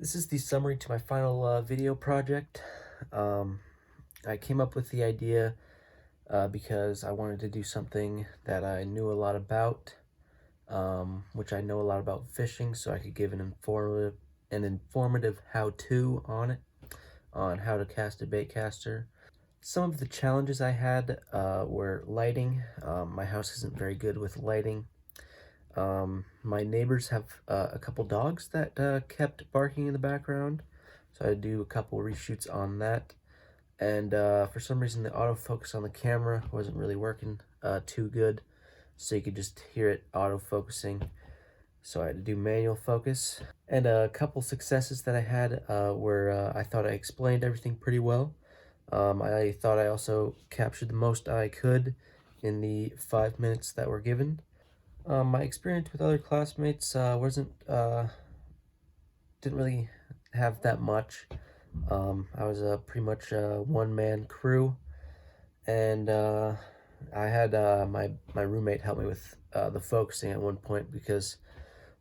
This is the summary to my final video project. Um, I came up with the idea because I wanted to do something that I knew a lot about, which I know a lot about fishing, so I could give an informative how-to on it, on how to cast a bait caster. Some of the challenges I had were lighting. My house isn't very good with lighting. My neighbors have a couple dogs that kept barking in the background, so I had to do a couple reshoots on that. And for some reason, the autofocus on the camera wasn't really working too good, so you could just hear it autofocusing. So I had to do manual focus. And a couple successes that I had were I thought I explained everything pretty well. I thought I also captured the most I could in the 5 minutes that were given. My experience with other classmates didn't really have that much. I was pretty much a one-man crew, and I had my roommate help me with the focusing at one point because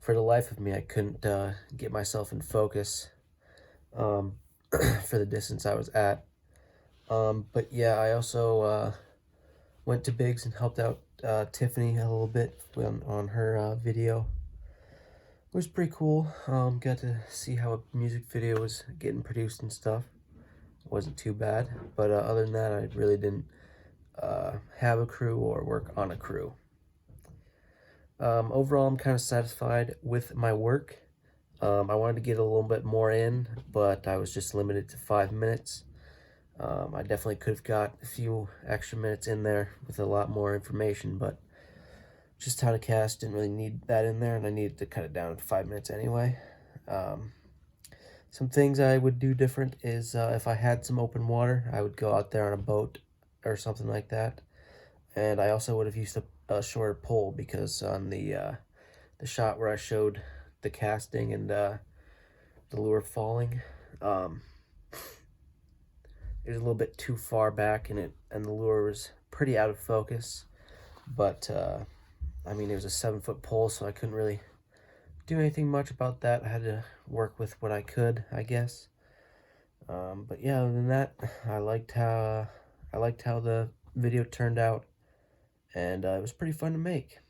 for the life of me I couldn't get myself in focus um, for the distance I was at. But yeah, I also went to Biggs and helped out Tiffany a little bit on her video. It was pretty cool. Got to see how a music video was getting produced and stuff. It wasn't too bad, but other than that, I really didn't have a crew or work on a crew. Overall, I'm kind of satisfied with my work. I wanted to get a little bit more in, but I was just limited to 5 minutes. I definitely could have got a few extra minutes in there with a lot more information, but just how to cast didn't really need that in there, and I needed to cut it down to 5 minutes anyway. Um, some things I would do different is if I had some open water, I would go out there on a boat or something like that. And I also would have used a shorter pole because on the shot where I showed the casting and the lure falling, um, it was a little bit too far back, and the lure was pretty out of focus. But I mean, it was a 7-foot pole, so I couldn't really do anything much about that. I had to work with what I could, I guess. But yeah, other than that, I liked how the video turned out, and it was pretty fun to make.